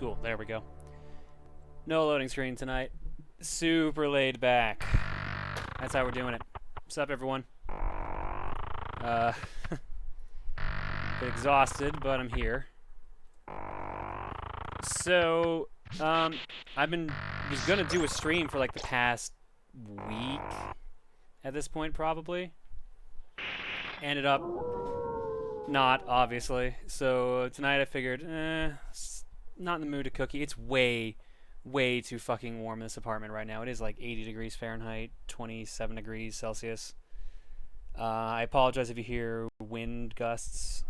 Cool, there we go. No loading screen tonight. Super laid back. That's how we're doing it. What's up, everyone? Bit exhausted, but I'm here. So, was gonna do a stream for like the past week at this point, probably. Ended up not, obviously. So tonight I figured, not in the mood to cookie. It's way too fucking warm in this apartment right now. It is like 80 degrees Fahrenheit, 27 degrees Celsius. I apologize if you hear wind gusts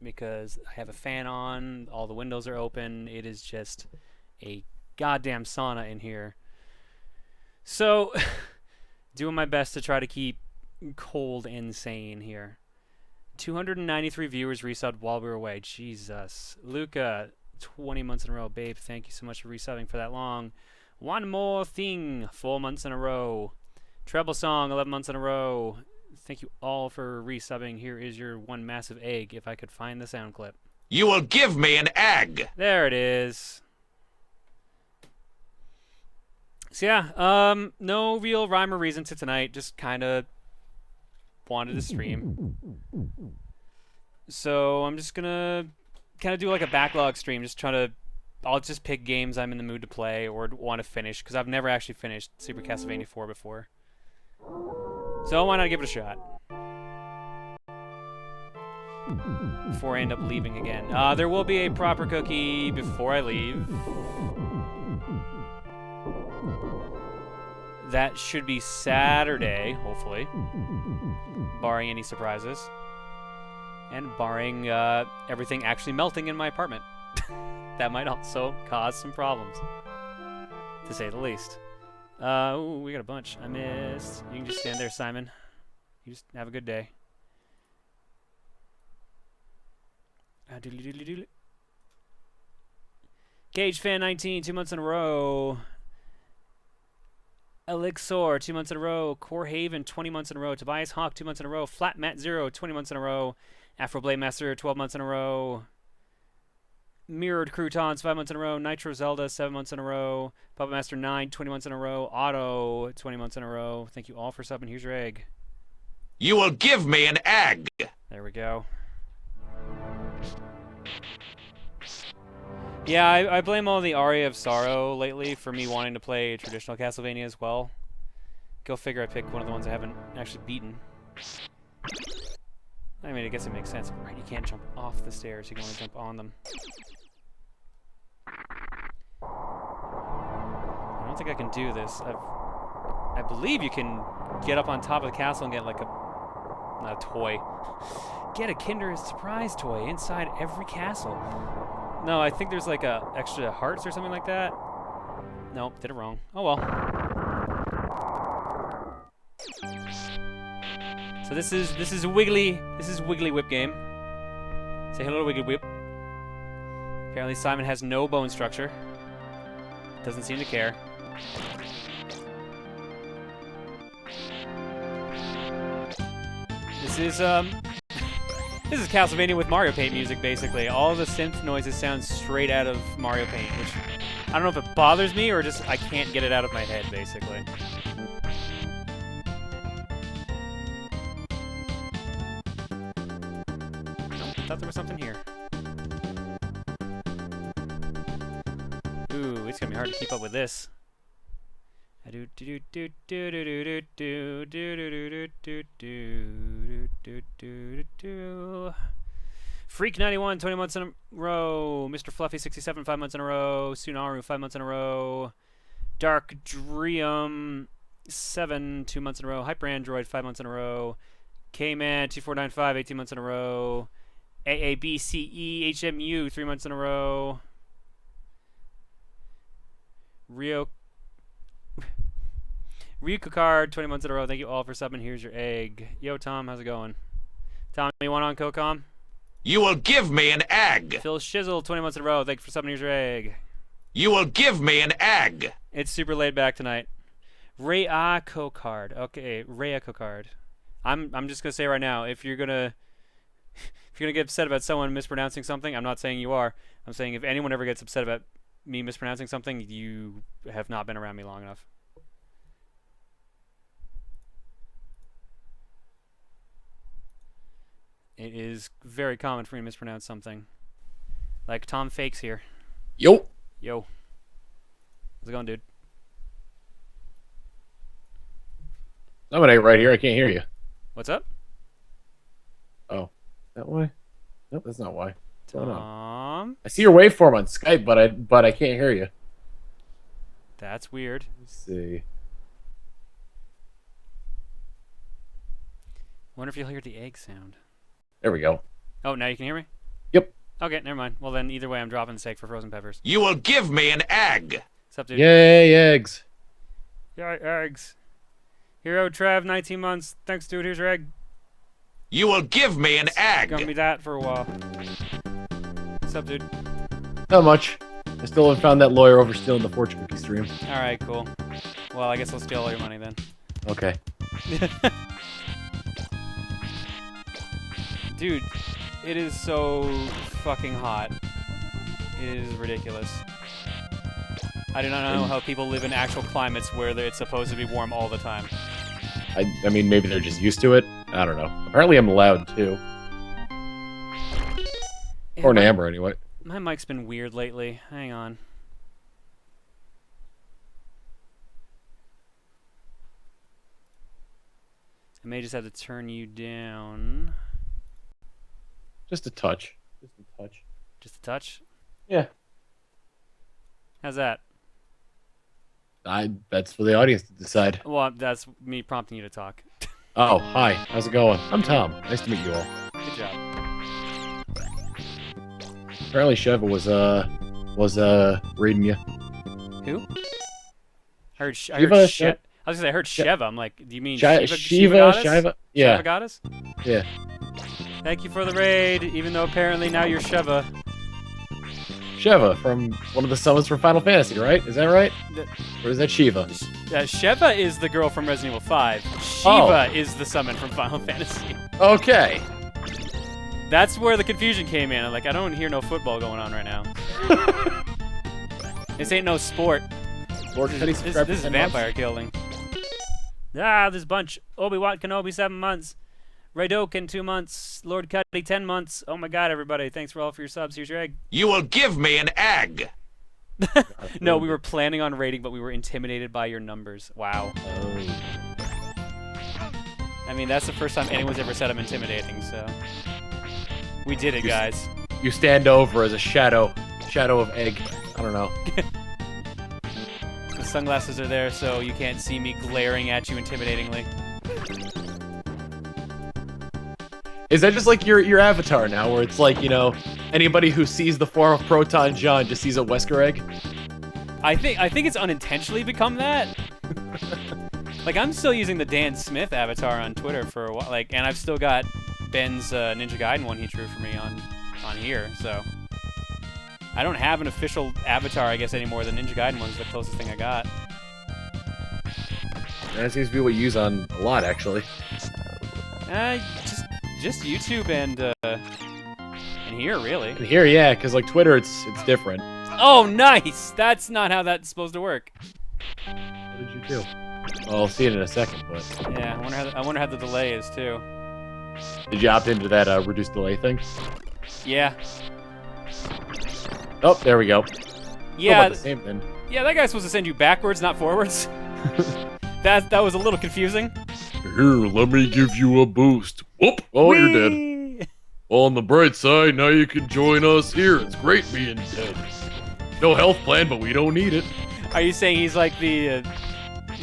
because I have a fan on, all the windows are open. It is just a goddamn sauna in here. So, doing my best to try to keep cold and sane here. 293 viewers resubbed while we were away. Jesus. Luca, 20 months in a row. Babe, thank you so much for resubbing for that long. One More Thing, 4 months in a row. Treble Song, 11 months in a row. Thank you all for resubbing. Here is your one massive egg, if I could find the sound clip. You will give me an egg! There it is. So yeah, no real rhyme or reason to tonight. Just kind of wanted to stream. So I'm just gonna kind of do like a backlog stream. I'll just pick games I'm in the mood to play or want to finish, because I've never actually finished Super Castlevania IV before. So why not give it a shot? Before I end up leaving again. There will be a proper cookie before I leave. That should be Saturday, hopefully. Barring any surprises. And barring everything actually melting in my apartment. That might also cause some problems, to say the least. Ooh, we got a bunch. I missed. You can just stand there, Simon. You just have a good day. Cage Fan 19, 2 months in a row. Elixir, 2 months in a row. Core Haven, 20 months in a row. Tobias Hawk, 2 months in a row. Flat Matt Zero, 20 months in a row. Afro Blade Master, 12 months in a row. Mirrored Croutons, 5 months in a row. Nitro Zelda, 7 months in a row. Puppet Master 9, 20 months in a row. Otto, 20 months in a row. Thank you all for subbing. Here's your egg. You will give me an egg! There we go. Yeah, I blame all the Aria of Sorrow lately for me wanting to play traditional Castlevania as well. Go figure I picked one of the ones I haven't actually beaten. I mean, I guess it makes sense. Right, you can't jump off the stairs, you can only jump on them. I don't think I can do this. I believe you can get up on top of the castle and get like not a toy. Get a Kinder Surprise toy inside every castle. No, I think there's like extra hearts or something like that. Nope, did it wrong. Oh well. So this is Wiggly Whip game. Say hello to Wiggly Whip. Apparently Simon has no bone structure. Doesn't seem to care. This is Castlevania with Mario Paint music, basically. All the synth noises sound straight out of Mario Paint, which I don't know if it bothers me or just I can't get it out of my head, basically. Nope, I thought there was something here. Ooh, it's gonna be hard to keep up with this. Freak 91, 20 months in a row. Mr. Fluffy 67, 5 months in a row. Sunaru, 5 months in a row. Dark Dream 7, 2 months in a row. Hyper Android, 5 months in a row. K-Man 2495, 18 months in a row. AABCE HMU, 3 months in a row. Ryuko Card, 20 months in a row. Thank you all for subbing. Here's your egg. Yo, Tom, how's it going? Tom, you want on Co-Com? You will give me an egg! Phil Shizzle, 20 months in a row. Thank you for subbing. Here's your egg. You will give me an egg! It's super laid back tonight. Ryuko Card. Okay, Ryuko Card. I'm just gonna say right now, if you're gonna get upset about someone mispronouncing something, I'm not saying you are. I'm saying if anyone ever gets upset about me mispronouncing something, you have not been around me long enough. It is very common for me to mispronounce something. Like Tom Fakes here. Yo. Yo. How's it going, dude? Somebody right here. I can't hear you. What's up? Oh, that way? Nope, that's not why. What's going on? Tom? I see your waveform on Skype, but I can't hear you. That's weird. Let's see. Wonder if you'll hear the egg sound. There we go. Oh, now you can hear me? Yep. Okay, never mind. Well, then either way, I'm dropping the steak for frozen peppers. You will give me an egg. What's up, dude? Yay, eggs. Yeah, eggs. Hero Trav, 19 months. Thanks, dude. Here's your egg. You will give me an egg. Got me that for a while. What's up, dude? Not much. I still haven't found that lawyer over stealing the fortune cookie stream. All right, cool. Well, I guess I'll steal all your money then. Okay. Dude, it is so fucking hot. It is ridiculous. I do not know how people live in actual climates where it's supposed to be warm all the time. I mean, maybe they're just used to it. I don't know. Apparently I'm loud, too. Yeah, Or an Amber, anyway. My mic's been weird lately. Hang on. I may just have to turn you down. Just a touch. Just a touch. Just a touch? Yeah. How's that? That's for the audience to decide. Well, that's me prompting you to talk. Oh, hi. How's it going? I'm Tom. Nice to meet you all. Good job. Apparently Sheva was raiding you. Who? I heard Shiva, I heard Shiva. She- I was gonna say I heard Sheva. I'm like, do you mean Shiva, Shiva goddess? Shiva. Yeah. Shiva goddess? Yeah. Thank you for the raid, even though apparently now you're Sheva. Sheva from one of the summons from Final Fantasy, right? Is that right? Or is that Shiva? Sheva is the girl from Resident Evil 5. Shiva is the summon from Final Fantasy. Okay. That's where the confusion came in. I'm like, I don't hear no football going on right now. This ain't no sport. Lord This is vampire killing. Ah, this bunch. Obi-Wan Kenobi 7 months. Raidoken 2 months. Lord Cuddy 10 months. Oh my god, everybody. Thanks for all for your subs. Here's your egg. You will give me an egg. No, we were planning on raiding, but we were intimidated by your numbers. Wow. Oh. I mean, that's the first time anyone's ever said I'm intimidating, so... We did it, guys. You stand over as a shadow of egg. I don't know. The sunglasses are there, so you can't see me glaring at you intimidatingly. Is that just like your avatar now, where it's like, you know, anybody who sees the form of Proton John just sees a Wesker egg? I think it's unintentionally become that. Like, I'm still using the Dan Smith avatar on Twitter for a while, like, and I've still got Ben's Ninja Gaiden one he drew for me on here, so I don't have an official avatar, I guess, anymore. The Ninja Gaiden one's the closest thing I got. That seems to be what you use on a lot, actually. Just YouTube and here, really. And here, yeah, because like Twitter, it's different. Oh, nice! That's not how that's supposed to work. What did you do? Well, I'll see it in a second, but... Yeah, I wonder how the delay is, too. Did you opt into that reduced delay thing? Yeah. Oh, there we go. Yeah. The same thing. Yeah, that guy's supposed to send you backwards, not forwards. That was a little confusing. Here, let me give you a boost. Whoop! Oh, Whee! you're dead. On the bright side, now you can join us here. It's great being dead. No health plan, but we don't need it. Are you saying he's like the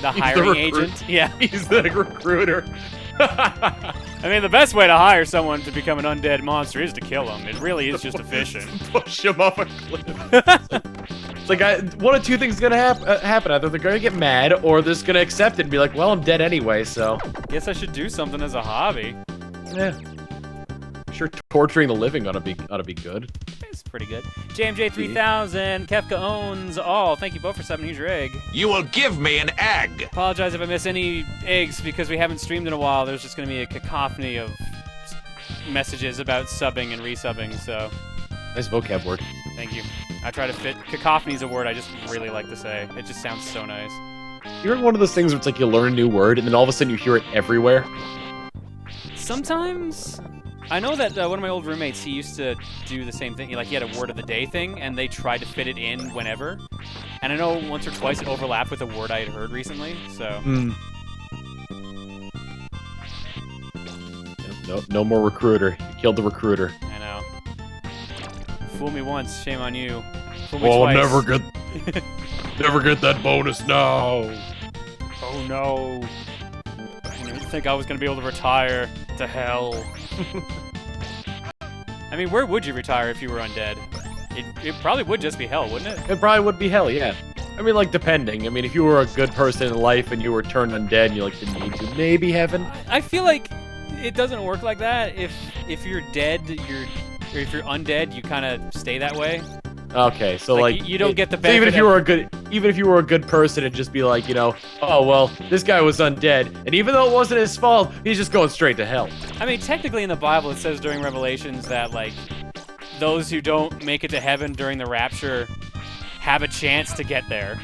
hiring agent? Yeah. He's the recruiter. I mean, the best way to hire someone to become an undead monster is to kill him. It really is just efficient. Push him off a cliff. It's like one of two things is gonna happen. Either they're gonna get mad, or they're just gonna accept it and be like, "Well, I'm dead anyway, so." Guess I should do something as a hobby. Yeah. Sure, torturing the living ought to be good. It's pretty good. JMJ3000, Kefka owns all. Thank you both for subbing. Here's your egg. You will give me an egg. Apologize if I miss any eggs because we haven't streamed in a while. There's just going to be a cacophony of messages about subbing and resubbing, so... Nice vocab word. Thank you. I try to fit. Cacophony is a word I just really like to say. It just sounds so nice. You're one of those things where it's like you learn a new word and then all of a sudden you hear it everywhere. Sometimes. I know that one of my old roommates, he used to do the same thing. Like, he had a word of the day thing, and they tried to fit it in whenever. And I know once or twice it overlapped with a word I had heard recently, so... No more recruiter. You killed the recruiter. I know. Fool me once, shame on you. Fool me Well, twice. never get that bonus now. Oh no. I didn't think I was gonna be able to retire. To hell. I mean, where would you retire if you were undead? It probably would just be hell, wouldn't it? It probably would be hell, yeah. I mean, like, depending. I mean, if you were a good person in life and you were turned undead and you, like, didn't need to, maybe heaven. I feel like it doesn't work like that. If you're dead, or if you're undead, you kind of stay that way. Okay, so like you don't get the so benefit. even if you were a good person, it'd just be like, you know, oh well, this guy was undead, and even though it wasn't his fault, he's just going straight to hell. I mean, technically in the Bible it says during Revelations that like those who don't make it to heaven during the rapture have a chance to get there.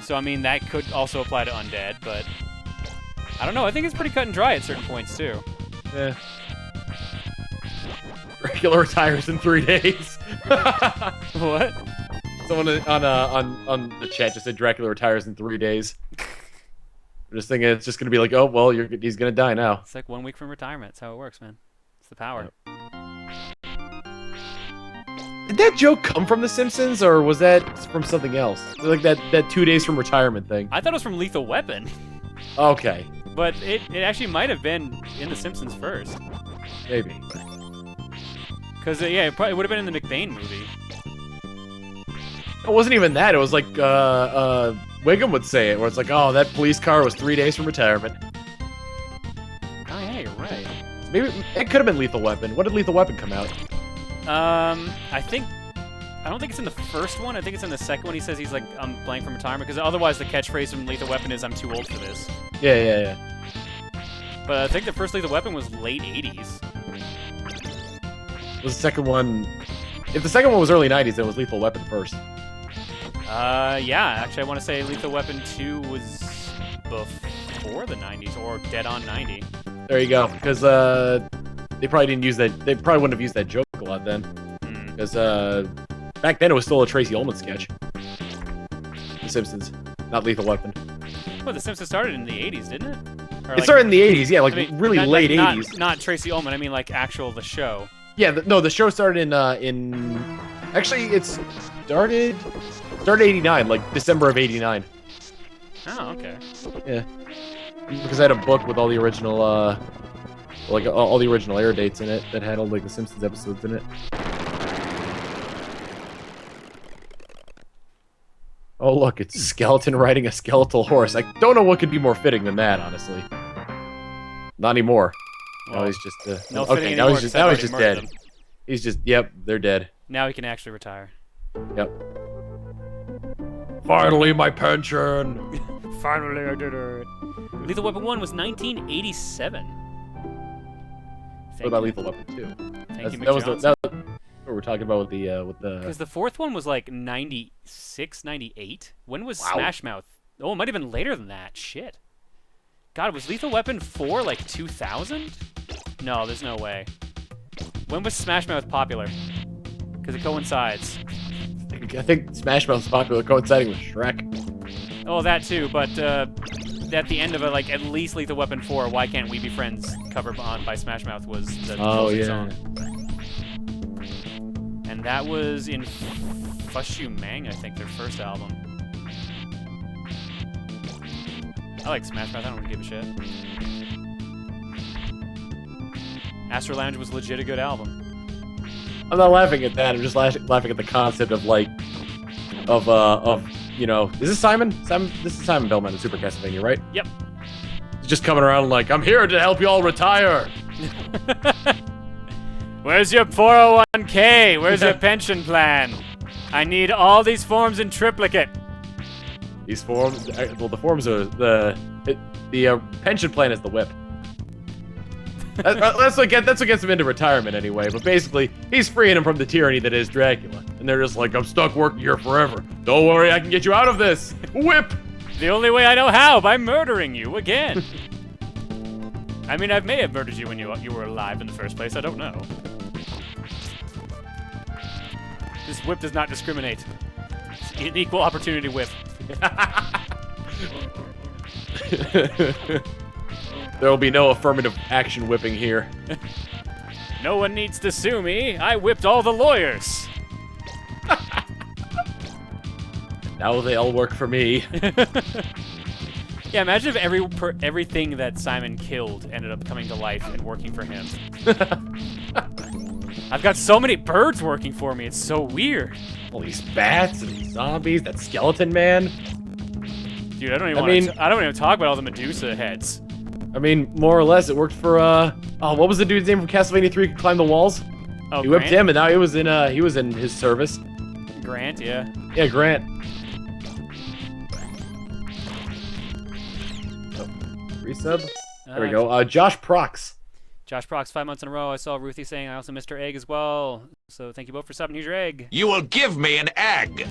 So I mean that could also apply to undead, but I don't know. I think it's pretty cut and dry at certain points too. Yeah. Regular retires in 3 days. What? Someone on the chat just said Dracula retires in 3 days. I'm just thinking it's just gonna be like, oh well, he's gonna die now. It's like 1 week from retirement. That's how it works, man. It's the power. Did that joke come from The Simpsons, or was that from something else? Like that 2 days from retirement thing. I thought it was from Lethal Weapon. Okay. But it actually might have been in The Simpsons first. Maybe. Because, yeah, it would have been in the McBain movie. It wasn't even that. It was like, Wiggum would say it, where it's like, oh, that police car was 3 days from retirement. Oh, yeah, you're right. Maybe it could have been Lethal Weapon. When did Lethal Weapon come out? I don't think it's in the first one. I think it's in the second one. He says he's like, I'm blank from retirement, because otherwise the catchphrase from Lethal Weapon is, I'm too old for this. Yeah. But I think the first Lethal Weapon was late 80s. Was the second one... If the second one was early 90s, then it was Lethal Weapon first. Yeah, actually I want to say Lethal Weapon 2 was before the 90s, or dead on 90. There you go, because, they probably didn't use that... They probably wouldn't have used that joke a lot then. Because, back then it was still a Tracy Ullman sketch. The Simpsons, not Lethal Weapon. Well, The Simpsons started in the 80s, didn't it? Or It started in the 80s, yeah, like, I mean, really late 80s. Not Tracy Ullman, I mean like the show. Yeah, the show started in actually it started 89, like December of 89. Oh, okay. Yeah. Because I had a book with all the original like all the original air dates in it that had all like the Simpsons episodes in it. Oh look, it's a skeleton riding a skeletal horse. I don't know what could be more fitting than that, honestly. Not anymore. Well, now he's just no okay. Now he's just dead. Them. He's just they're dead. Now he can actually retire. Yep. Finally, my pension. Finally, I did it. Lethal Weapon 1 was 1987. What about Lethal Weapon 2? That was what we're talking about with the Because the fourth one was like 96, 98. When was Smash Mouth? Oh, it might have been later than that. Shit. God, was Lethal Weapon 4 like 2000? No, there's no way. When was Smash Mouth popular? Because it coincides. I think Smash Mouth was popular coinciding with Shrek. Oh, that too, but at the end of it, like at least Lethal Weapon 4, Why Can't We Be Friends, covered on by Smash Mouth, was the closing song. And that was in Fush You Mang, I think, their first album. I like Smash Mouth, I don't really give a shit. Astro Lounge was legit a good album. I'm not laughing at that, I'm just laughing at the concept of like, you know, is this Simon? This is Simon Belmont in Super Castlevania, right? Yep. He's just coming around like, I'm here to help you all retire. Where's your 401k? Where's your pension plan? I need all these forms in triplicate. These forms, well, the forms are the pension plan is the whip. That's what gets him into retirement anyway. But basically, he's freeing him from the tyranny that is Dracula. And they're just like, I'm stuck working here forever. Don't worry, I can get you out of this. Whip! The only way I know how, by murdering you again. I mean, I may have murdered you when you were alive in the first place. I don't know. This whip does not discriminate. It's an equal opportunity whip. There will be no affirmative action whipping here. No one needs to sue me. I whipped all the lawyers. Now they all work for me. Yeah, imagine if everything that Simon killed ended up coming to life and working for him. I've got so many birds working for me. It's so weird. All these bats and these zombies, that skeleton man. Dude, I don't even talk about all the Medusa heads. I mean, more or less, it worked for what was the dude's name from Castlevania 3 who could climb the walls? Oh, he whipped Grant? him, and now he was in his service. Grant, yeah. Yeah, Grant. Oh, resub. There we go. Josh Prox. Josh Prox, 5 months in a row. I saw Ruthie saying I also missed her egg as well. So thank you both for subbing. Here's your egg. You will give me an egg.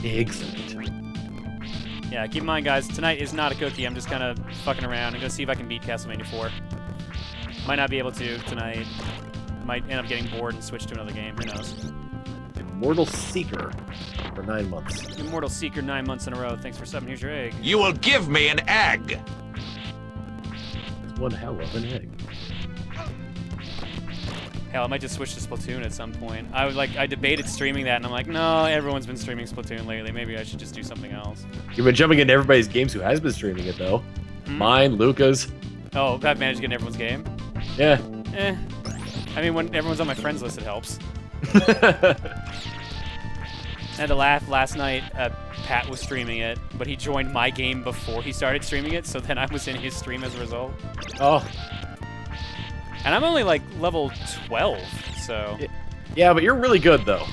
Excellent. Yeah, keep in mind, guys, tonight is not a cookie. I'm just kind of fucking around. I'm going to see if I can beat Castlevania 4. Might not be able to tonight. Might end up getting bored and switch to another game. Who knows? Immortal Seeker for 9 months. Immortal Seeker, 9 months in a row. Thanks for subbing. Here's your egg. You will give me an egg. It's one hell of an egg. Hell, I might just switch to Splatoon at some point. I debated streaming that, and I'm like, no, everyone's been streaming Splatoon lately. Maybe I should just do something else. You've been jumping into everybody's games who has been streaming it, though. Mine, Luca's. Oh, I've managed to get in everyone's game? Yeah. Eh. I mean, when everyone's on my friends list, it helps. I had to laugh last night. Pat was streaming it, but he joined my game before he started streaming it, so then I was in his stream as a result. Oh. And I'm only like level 12, so. Yeah, but you're really good though.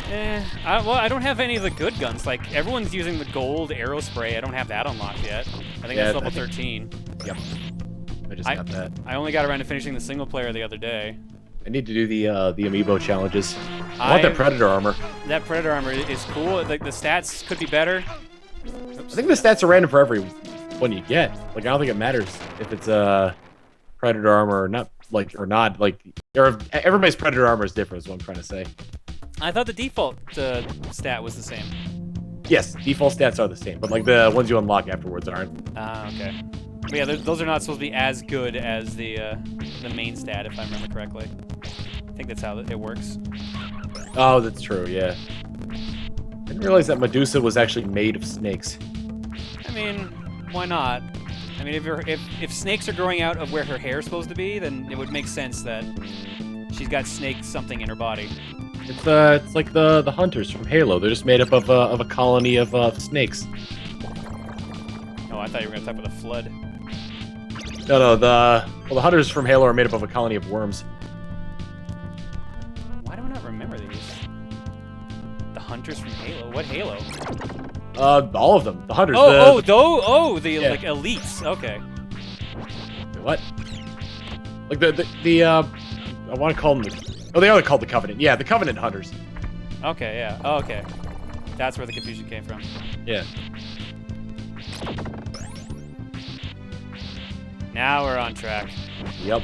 Well, I don't have any of the good guns. Like everyone's using the gold arrow spray. I don't have that unlocked yet. I think that's level 13. Yep. I just got that. I only got around to finishing the single player the other day. I need to do the amiibo challenges. I want that Predator armor. That Predator armor is cool. Like the stats could be better. I think the stats are random for every one you get. Like I don't think it matters if it's Predator armor or not. Or everybody's Predator armor is different. Is what I'm trying to say. I thought the default stat was the same. Yes, default stats are the same, but like the ones you unlock afterwards aren't. Okay. But yeah, those are not supposed to be as good as the main stat, if I remember correctly. I think that's how it works. Oh, that's true. Yeah. Didn't realize that Medusa was actually made of snakes. I mean, why not? I mean, if snakes are growing out of where her hair is supposed to be, then it would make sense that she's got snake something in her body. It's like the hunters from Halo. They're just made up of a colony of snakes. Oh, I thought you were gonna talk about the flood. No, the hunters from Halo are made up of a colony of worms. Why do I not remember these? The hunters from Halo. What Halo? All of them. The hunters. The Yeah. like elites. Okay. What? Like the I want to call them they are called the Covenant. Yeah, the Covenant hunters. Okay, yeah. Oh, okay. That's where the confusion came from. Yeah. Now we're on track. Yep.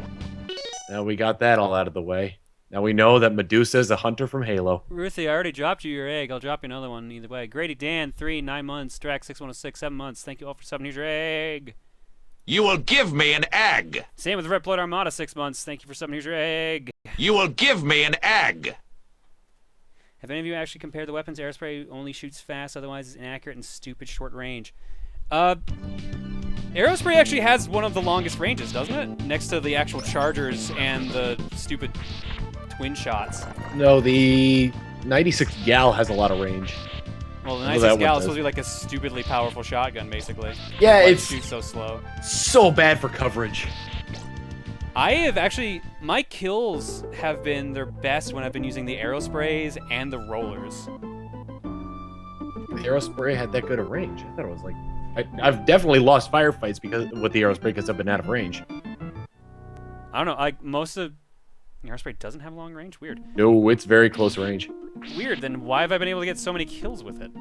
Now we got that all out of the way. Now we know that Medusa is a hunter from Halo. Ruthie, I already dropped you your egg. I'll drop you another one either way. Grady Dan, 3, 9 months. Drax, 6106, 7 months. Thank you all for subbing. Here's your egg. You will give me an egg. Same with Red Blood Armada, 6 months. Thank you for subbing. Here's your egg. You will give me an egg. Have any of you actually compared the weapons? Aerospray only shoots fast, otherwise it's inaccurate and stupid short range. Aerospray actually has one of the longest ranges, doesn't it? Next to the actual chargers and the stupid twin shots. No, the 96 Gal has a lot of range. Well, the 96 Gal is supposed to be like a stupidly powerful shotgun, basically. Yeah, it shoots so slow. So bad for coverage. I have actually, my kills have been their best when I've been using the Aerosprays and the rollers. The Aerospray had that good a range. I thought it was like I've definitely lost firefights because with the aerospray because I've been out of range. I don't know. Like most of Aerospray doesn't have long range. Weird. No, it's very close range. Weird. Then why have I been able to get so many kills with it?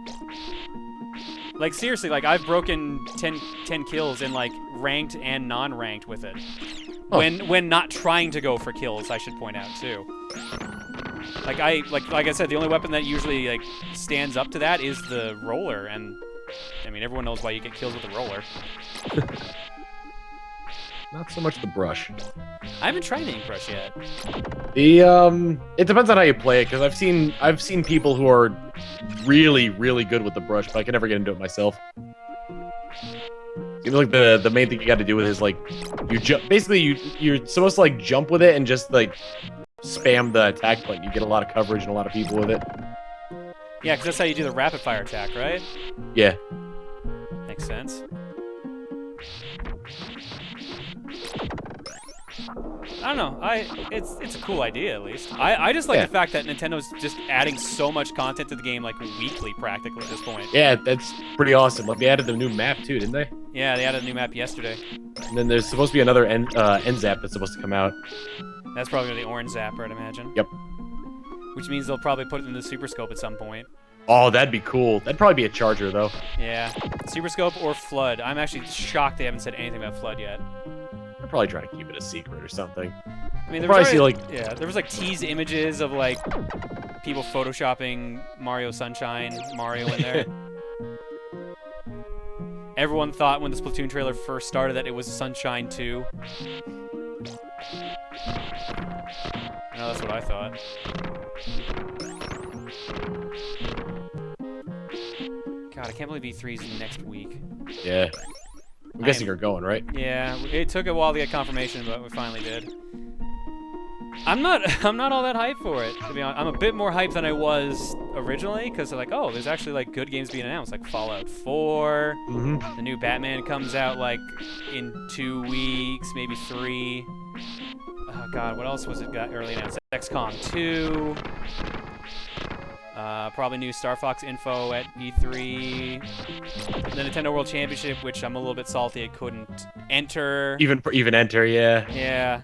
Like seriously, like I've broken 10 kills in like ranked and non-ranked with it. Huh. When not trying to go for kills, I should point out too. Like I said, the only weapon that usually like stands up to that is the roller, and I mean everyone knows why you get kills with the roller. Not so much the brush. I haven't tried the ink brush yet. It depends on how you play it, because I've seen people who are really good with the brush, but I can never get into it myself. You know, like the main thing you got to do with it is like you jump. Basically, you're supposed to like jump with it and just like spam the attack button. You get a lot of coverage and a lot of people with it. Yeah, because that's how you do the rapid fire attack, right? Yeah. Makes sense. I don't know. It's a cool idea, at least. I just like the fact that Nintendo's just adding so much content to the game, like weekly, practically at this point. Yeah, that's pretty awesome. Like they added the new map too, didn't they? Yeah, they added a new map yesterday. And then there's supposed to be another NZAP that's supposed to come out. That's probably gonna be the orange zapper, I'd imagine. Yep. Which means they'll probably put it in the Super Scope at some point. Oh, that'd be cool. That'd probably be a charger though. Yeah, Super Scope or Flood. I'm actually shocked they haven't said anything about Flood yet. They're probably trying to keep it a secret or something. I mean, there probably was see already, like there was like teased images of like people photoshopping Mario Sunshine, Mario in there. Everyone thought when the Splatoon trailer first started that it was Sunshine 2. I know that's what I thought. God, I can't believe E3's next week. yeah. I'm guessing you're going, right? Yeah, it took a while to get confirmation, but we finally did. I'm not all that hyped for it, to be honest. I'm a bit more hyped than I was originally, because they're like, oh, there's actually like good games being announced, like Fallout 4. Mm-hmm. The new Batman comes out like in 2 weeks, maybe 3. Oh god, what else was it got early announced? XCOM 2. Probably new Star Fox info at E3. The Nintendo World Championship, which I'm a little bit salty it couldn't enter. Even enter, yeah. Yeah.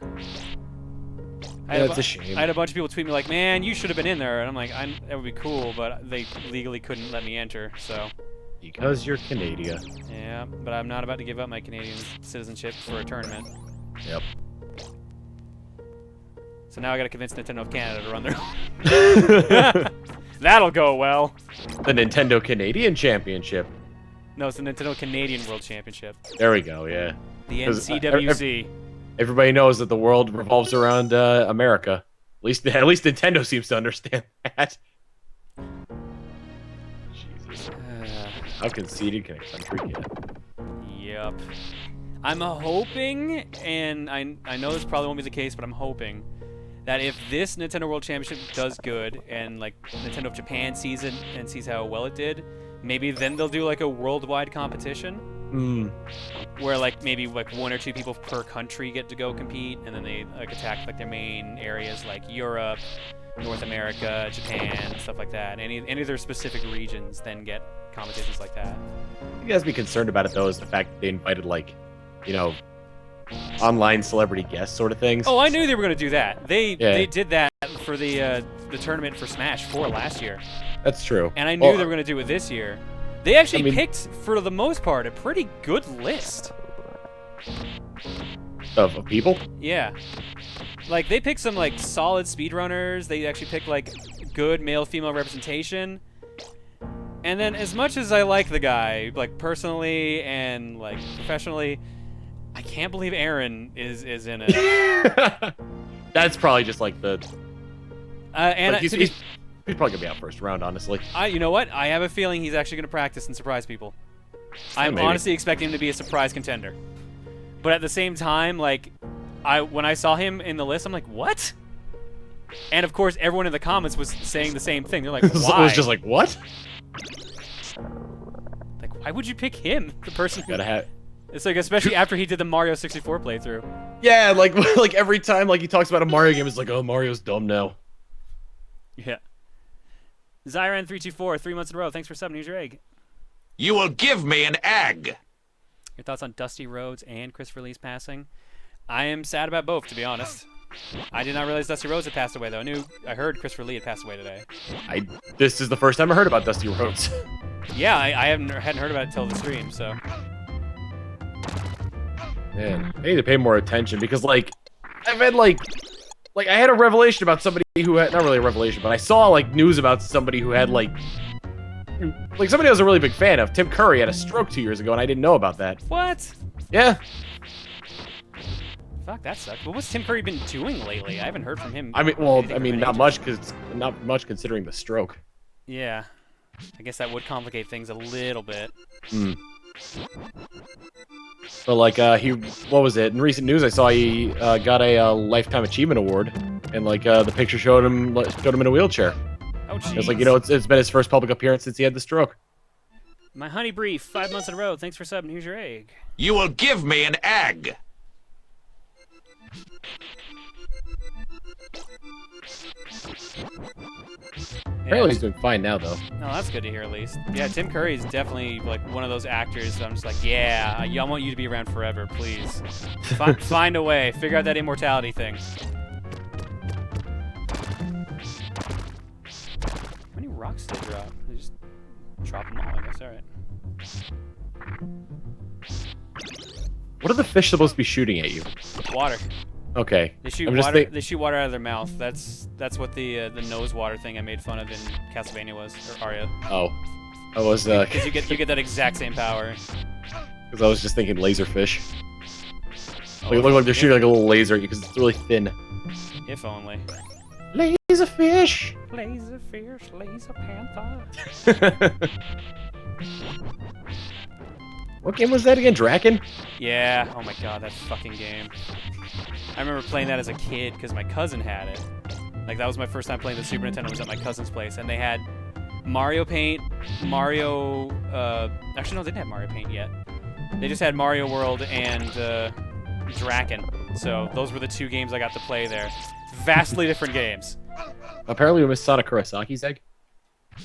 That's a shame. I had a bunch of people tweet me like, man, you should have been in there. And I'm like, that would be cool, but they legally couldn't let me enter, so. Because you're Canadian. Yeah, but I'm not about to give up my Canadian citizenship for a tournament. Yep. So now I gotta convince Nintendo of Canada to run their own. That'll go well. The Nintendo Canadian Championship. No, it's the Nintendo Canadian World Championship. There we go, yeah. The NCWC. Everybody knows that the world revolves around America. At least Nintendo seems to understand that. Jesus. How conceited can a country get? Yep. I'm hoping, and I know this probably won't be the case, but I'm hoping that if this Nintendo World Championship does good, and like Nintendo of Japan sees it and sees how well it did, maybe then they'll do like a worldwide competition. Where like maybe like 1 or 2 people per country get to go compete, and then they like attack like their main areas like Europe, North America, Japan, stuff like that. Any of their specific regions then get competitions like that. You guys be concerned about it though is the fact that they invited like, you know, online celebrity guests sort of things. Oh, I knew they were going to do that. They did that for the tournament for Smash 4 last year. That's true. And I knew they were going to do it this year. They actually picked, for the most part, a pretty good list. Of people? Yeah. Like, they picked some, like, solid speedrunners. They actually picked, like, good male-female representation. And then, as much as I like the guy, like, personally and, like, professionally, I can't believe Aaron is in it. That's probably just, like, the... and like, he's probably gonna be out first round, honestly. You know what? I have a feeling he's actually gonna practice and surprise people. I'm maybe. honestly expecting him to be a surprise contender. But at the same time, like, when I saw him in the list, I'm like, what? And of course, everyone in the comments was saying the same thing. They're like, why? I was just like, what? Like, why would you pick him? The person who... Gotta have... It's like, especially after he did the Mario 64 playthrough. Yeah, like like every time like he talks about a Mario game, it's like, oh, Mario's dumb now. Yeah. Zyran324, 3 months in a row. Thanks for subbing. Here's your egg. You will give me an egg. Your thoughts on Dusty Rhodes and Christopher Lee's passing? I am sad about both, to be honest. I did not realize Dusty Rhodes had passed away, though. I heard Christopher Lee had passed away today. This is the first time I heard about Dusty Rhodes. Yeah, I hadn't heard about it till the stream, so. Man, I need to pay more attention because, like, I've had, like, I had a revelation about somebody who had, not really a revelation, but I saw, like, news about somebody who had, like somebody I was a really big fan of. Tim Curry had a stroke 2 years ago, and I didn't know about that. What? Yeah. Fuck, that sucks. What was Tim Curry been doing lately? I haven't heard from him. I mean, not much considering the stroke. Yeah. I guess that would complicate things a little bit. Hmm. But like what was it? In recent news, I saw he got a Lifetime Achievement Award, and like the picture showed him in a wheelchair. Oh, jeez. It's like, you know, it's been his first public appearance since he had the stroke. My honey brief, 5 months in a row. Thanks for subbing. Here's your egg. You will give me an egg. Apparently he's doing fine now, though. No, that's good to hear at least. Yeah, Tim Curry is definitely like one of those actors that I'm just like, yeah, I want you to be around forever, please. Find a way. Figure out that immortality thing. How many rocks did they drop? They just drop them all, I guess. Alright. What are the fish supposed to be shooting at you? Water. Okay. They shoot water. They shoot water out of their mouth. That's what the nose water thing I made fun of in Castlevania was, or Aria. Oh, I was because you get that exact same power. Because I was just thinking laserfish. Like, it looked like they're shooting like a little laser at you because it's really thin. If only. Laserfish. Laserfish, laser panther. What game was that again? Draken? Yeah. Oh my god, that fucking game. I remember playing that as a kid because my cousin had it. Like, that was my first time playing the Super Nintendo. Was at my cousin's place, and they had Mario Paint, Mario. Actually, no, they didn't have Mario Paint yet. They just had Mario World and Draken. So those were the two games I got to play there. Vastly different games. Apparently, we missed Sonic Kurasaki's egg.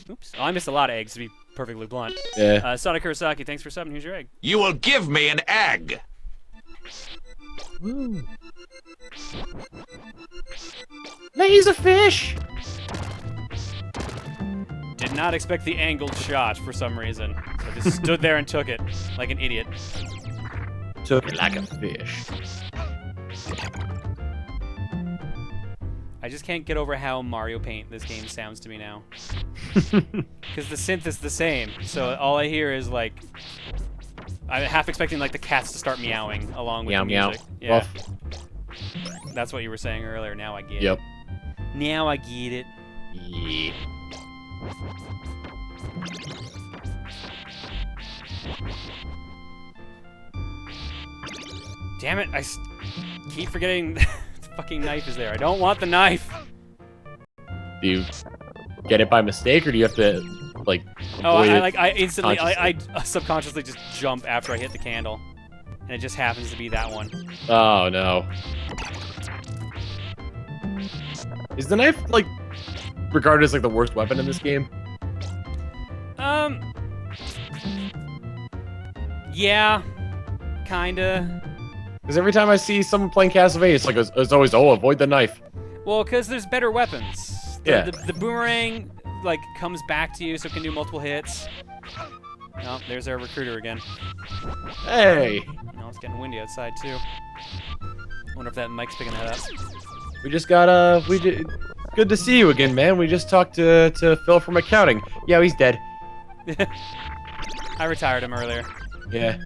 Oops. Oh, I missed a lot of eggs, to be perfectly blunt. Yeah. Sonic Kurosaki, thanks for subbing. Here's your egg. You will give me an egg. Woo. Laserfish! Did not expect the angled shot for some reason. I just stood there and took it like an idiot. Took it like a fish. I just can't get over how Mario Paint this game sounds to me now. Because the synth is the same, so all I hear is like... I'm half expecting like the cats to start meowing along with meow, the music. meow. Yeah. Ruff. That's what you were saying earlier. Now I get Yep. it. Now I get it. Yeah. Damn it! Keep forgetting the fucking knife is there. I don't want the knife. Do you get it by mistake, or do you have to like? Oh, I instantly, I subconsciously just jump after I hit the candle, and it just happens to be that one. Oh no! Is the knife like regarded as like the worst weapon in this game? Yeah, kinda. Because every time I see someone playing Castlevania, it's like it's always, oh, avoid the knife. Well, because there's better weapons. Yeah. The boomerang like comes back to you, so it can do multiple hits. Oh, there's our recruiter again. Hey. No, it's getting windy outside too. Wonder if that mic's picking that up. We just got good to see you again, man. We just talked to Phil from accounting. Yeah, he's dead. I retired him earlier. Yeah.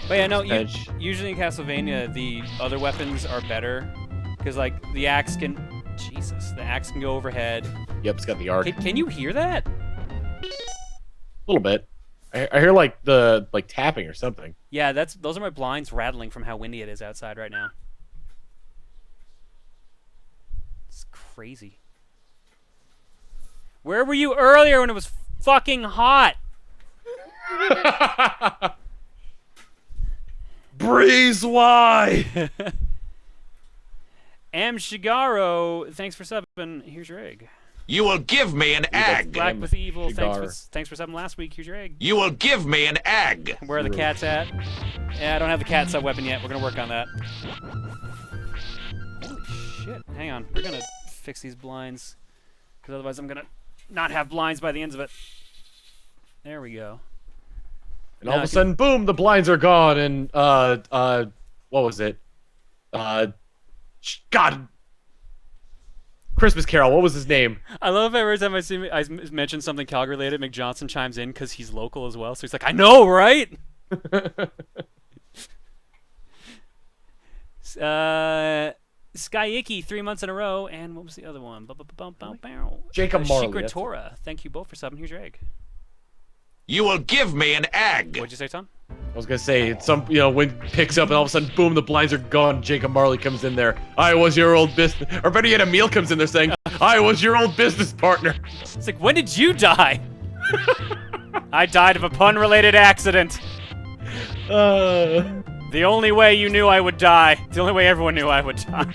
But yeah, no, usually in Castlevania, the other weapons are better. Because, like, the axe can... Jesus, the axe can go overhead. Yep, it's got the arc. Can you hear that? A little bit. I hear, like, tapping or something. Yeah, those are my blinds rattling from how windy it is outside right now. It's crazy. Where were you earlier when it was fucking hot? Breeze, why? Am Shigaro, thanks for subbing. Here's your egg. You will give me an egg. Black with evil. Cigar. Thanks for subbing last week. Here's your egg. You will give me an egg. Where are the cats at? Yeah, I don't have the cat sub weapon yet. We're gonna work on that. Holy shit! Hang on. We're gonna fix these blinds, because otherwise I'm gonna not have blinds by the ends of it. There we go. And all of a sudden, boom! The blinds are gone, and what was it? God. Christmas Carol. What was his name? I love every time I mention something Calgary related, McJohnson chimes in because he's local as well. So he's like, "I know, right?" Skyiki 3 months in a row, and what was the other one? Jacob Marley. Secret Torah. Thank you both for subbing. Here's your egg. You will give me an egg. What'd you say, Tom? I was gonna say wind picks up and all of a sudden, boom! The blinds are gone. Jacob Marley comes in there. I was your old business, or better yet, Emil comes in there saying, "I was your old business partner." It's like, when did you die? I died of a pun-related accident. The only way you knew I would die. The only way everyone knew I would die.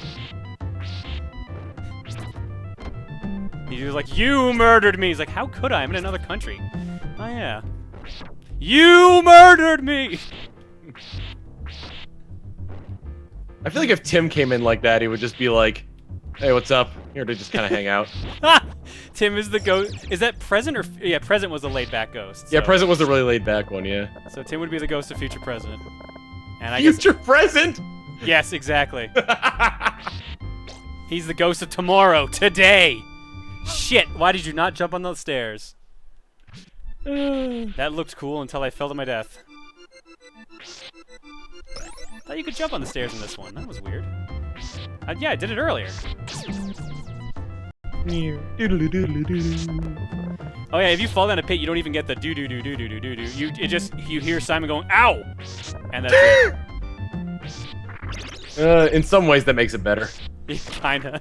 He was like, "You murdered me." He's like, "How could I? I'm in another country." Oh yeah. You murdered me! I feel like if Tim came in like that, he would just be like, "Hey, what's up? Here to just kind of hang out." Tim is the ghost. Is that Present or... Yeah, Present was the laid-back ghost. So. Yeah, Present was the really laid-back one, yeah. So Tim would be the ghost of Future President. And I Future Present? Yes, exactly. He's the ghost of tomorrow, today! Shit, why did you not jump on those stairs? That looked cool until I fell to my death. Thought you could jump on the stairs in this one. That was weird. Yeah, I did it earlier. Oh yeah, if you fall down a pit, you don't even get the do do do do do do do do. You hear Simon going, "Ow!" And that's it. In some ways, that makes it better. Kinda.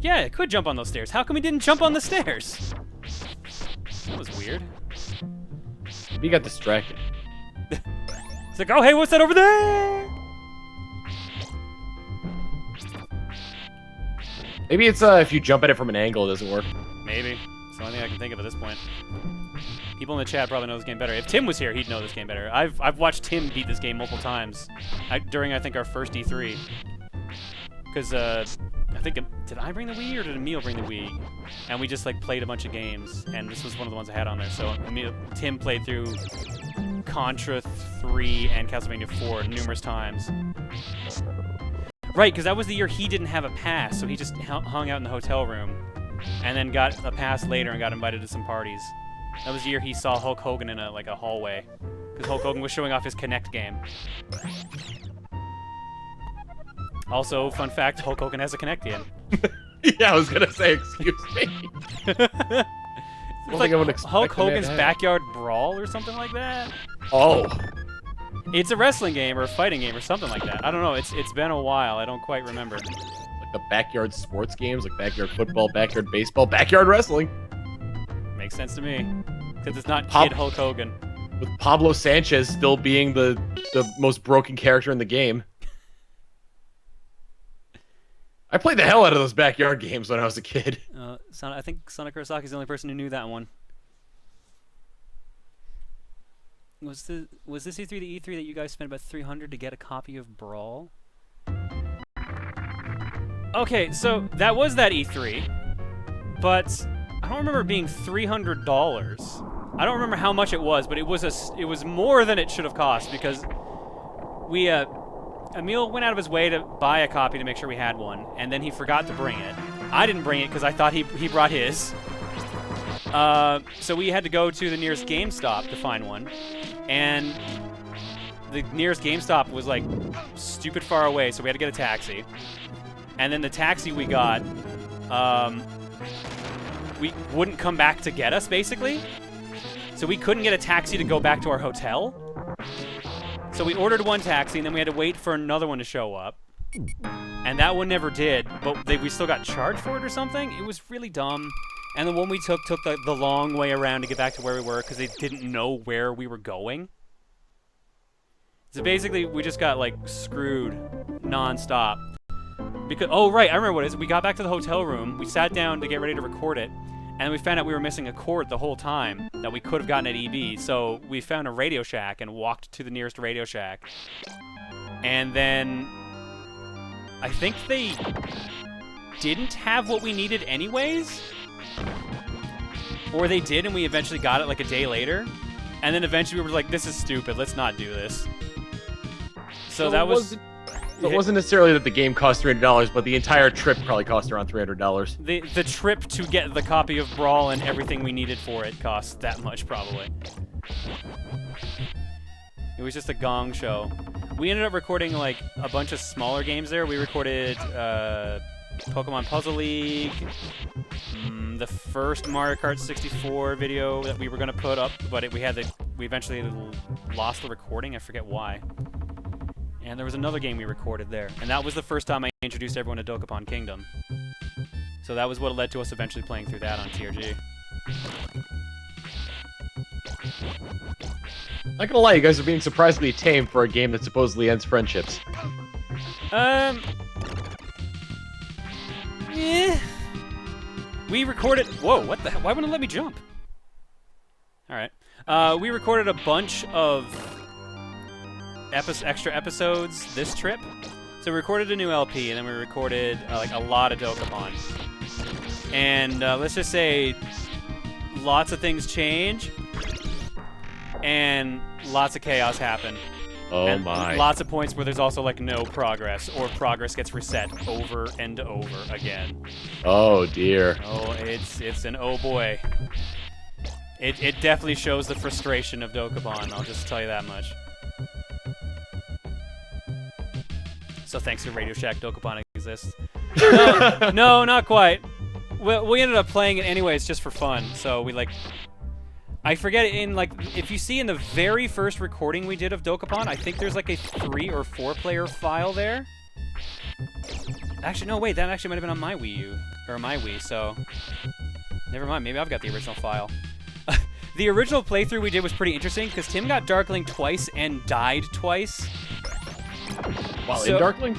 Yeah, I could jump on those stairs. How come we didn't jump on the stairs? That was weird. He got distracted. It's like, oh hey, what's that over there? Maybe it's if you jump at it from an angle, it doesn't work. Maybe. It's the only thing I can think of at this point. People in the chat probably know this game better. If Tim was here, he'd know this game better. I've watched Tim beat this game multiple times during I think our first E3. Because I think did I bring the Wii or did Emil bring the Wii? And we just like played a bunch of games, and this was one of the ones I had on there. So Tim played through Contra 3 and Castlevania 4 numerous times. Right, because that was the year he didn't have a pass, so he just hung out in the hotel room, and then got a pass later and got invited to some parties. That was the year he saw Hulk Hogan in a hallway, because Hulk Hogan was showing off his Kinect game. Also, fun fact, Hulk Hogan has a Kinect game. Yeah, I was gonna say, excuse me. It's like Hulk Hogan's Backyard Brawl or something like that. Oh. It's a wrestling game or a fighting game or something like that. I don't know. It's been a while. I don't quite remember. Like the backyard sports games, like backyard football, backyard baseball, backyard wrestling. Makes sense to me. Because it's not Kid Hulk Hogan. With Pablo Sanchez still being the most broken character in the game. I played the hell out of those backyard games when I was a kid. I think Sonic Kurosaki's the only person who knew that one. Was this E3 the E3 that you guys spent about $300 to get a copy of Brawl? Okay, so that was that E3, but I don't remember it being $300. I don't remember how much it was, but it was more than it should have cost because we Emil went out of his way to buy a copy to make sure we had one, and then he forgot to bring it. I didn't bring it because I thought he brought his. So we had to go to the nearest GameStop to find one, and the nearest GameStop was like stupid far away, so we had to get a taxi. And then the taxi we got, we wouldn't come back to get us, basically. So we couldn't get a taxi to go back to our hotel. So we ordered one taxi, and then we had to wait for another one to show up. And that one never did, but we still got charged for it or something. It was really dumb. And the one we took the long way around to get back to where we were because they didn't know where we were going. So basically, we just got, like, screwed non-stop. Because right, I remember what it is. We got back to the hotel room. We sat down to get ready to record it, and we found out we were missing a cord the whole time that we could have gotten at EB. So we found a Radio Shack and walked to the nearest Radio Shack. And then I think they didn't have what we needed anyways, or they did and we eventually got it like a day later. And then eventually we were like, this is stupid, let's not do this. So that was... It wasn't necessarily that the game cost $300, but the entire trip probably cost around $300. The trip to get the copy of Brawl and everything we needed for it cost that much, probably. It was just a gong show. We ended up recording like a bunch of smaller games there. We recorded Pokemon Puzzle League, the first Mario Kart 64 video that we were gonna put up, but we eventually lost the recording. I forget why. And there was another game we recorded there, and that was the first time I introduced everyone to Dokapon Kingdom. So that was what led to us eventually playing through that on TRG. Not gonna lie, you guys are being surprisingly tame for a game that supposedly ends friendships. We recorded... Whoa, what the hell? Why wouldn't it let me jump? Alright. We recorded a bunch of extra episodes this trip. So we recorded a new LP, and then we recorded like a lot of Dokapon. And let's just say lots of things change, and lots of chaos happen. Oh and my. Lots of points where there's also like no progress, or progress gets reset over and over again. Oh dear. Oh, it's an oh boy. It definitely shows the frustration of Dokapon, I'll just tell you that much. So thanks to Radio Shack, Dokapon exists. No, not quite. We ended up playing it anyways just for fun, so we like... I forget, in like, if you see in the very first recording we did of Dokapon, I think there's like a 3 or 4 player file there. Actually, no, wait, that actually might have been on my Wii U, or my Wii, so... Never mind, maybe I've got the original file. The original playthrough we did was pretty interesting, because Tim got Darkling twice and died twice. While in Darkling?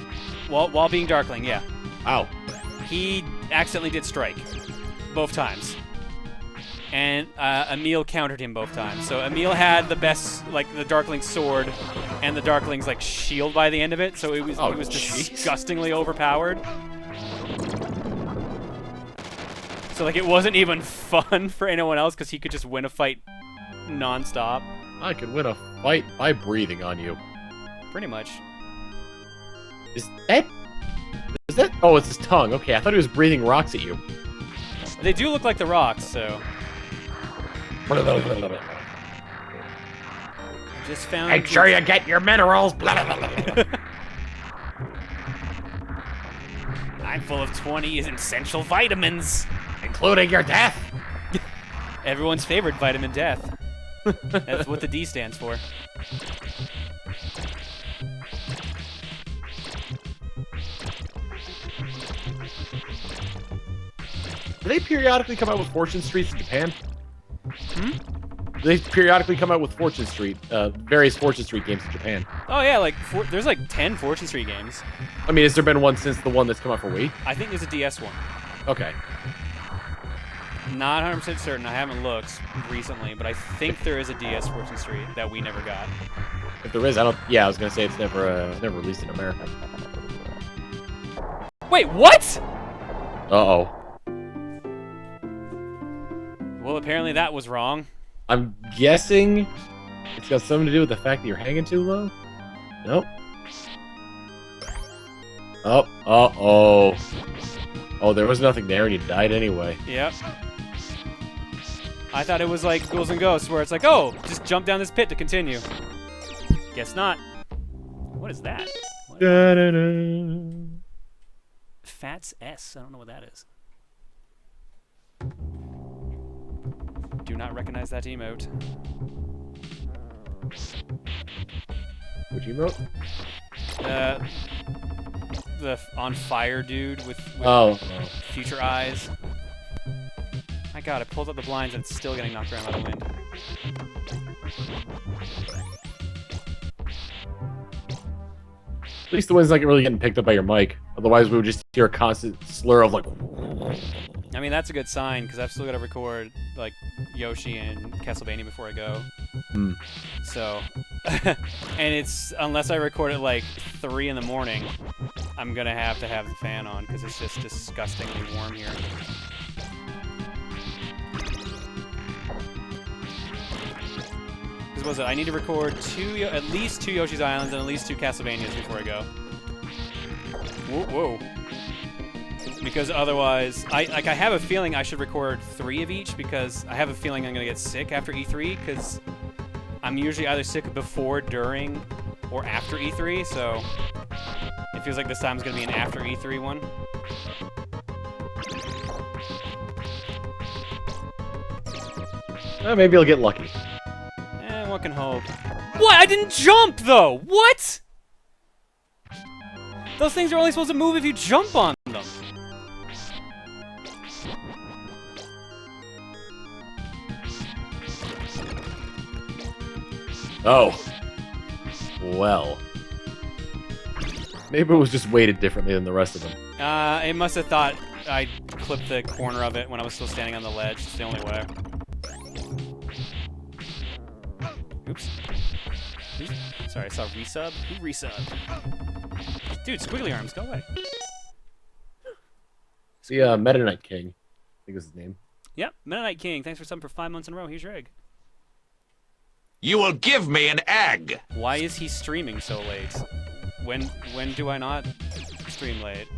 While being Darkling, yeah. Wow. He accidentally did strike. Both times. And Emil countered him both times. So Emil had the best, like, the Darkling sword and the Darkling's, like, shield by the end of it. So it was disgustingly overpowered. So, like, it wasn't even fun for anyone else because he could just win a fight non-stop. I could win a fight by breathing on you. Pretty much. Is that? Oh, it's his tongue. Okay, I thought he was breathing rocks at you. They do look like the rocks, so... Just found... Make sure you get your minerals. I'm full of 20 essential vitamins. Including your death. Everyone's favorite vitamin, death. That's what the D stands for. Do they periodically come out with Fortune Streets in Japan? Hmm? Do they periodically come out with Fortune Street, various Fortune Street games in Japan? Oh yeah, like there's like 10 Fortune Street games. I mean, has there been one since the one that's come out for Wii? I think there's a DS one. Okay. Not 100% certain. I haven't looked recently, but I think there is a DS Fortune Street that we never got. If there is, I don't. Yeah, I was gonna say it's never released in America. Wait, what? Uh-oh. Well, apparently that was wrong. I'm guessing it's got something to do with the fact that you're hanging too low? Nope. Oh, uh-oh. Oh, there was nothing there and you died anyway. Yep. I thought it was like Ghouls and Ghosts, where it's like, oh, just jump down this pit to continue. Guess not. What is that? Fats S. I don't know what that is. Do not recognize that emote. Which emote? The on fire dude with future eyes. My god, I pulled up the blinds and it's still getting knocked around by the wind. At least the one's not really getting picked up by your mic. Otherwise, we would just hear a constant slur of like. I mean, that's a good sign because I've still got to record like Yoshi and Castlevania before I go. Hmm. So, and it's unless I record at like 3 in the morning, I'm gonna have to have the fan on because it's just disgustingly warm here. What was it? I need to record at least 2 Yoshi's Islands and at least 2 Castlevanias before I go. Whoa. Because otherwise, I have a feeling I should record 3 of each because I have a feeling I'm gonna get sick after E3 because I'm usually either sick before, during, or after E3. So it feels like this time's gonna be an after E3 one. Maybe I'll get lucky. One can hope. What? I didn't jump, though! What? Those things are only supposed to move if you jump on them. Oh. Well. Maybe it was just weighted differently than the rest of them. It must have thought I clipped the corner of it when I was still standing on the ledge. It's the only way. Oops. Sorry, I saw resub. Who resubbed? Dude, squiggly arms, go away. The Meta Knight King, I think was his name. Yep, Meta Knight King. Thanks for subbing for 5 months in a row. Here's your egg. You will give me an egg. Why is he streaming so late? When do I not stream late?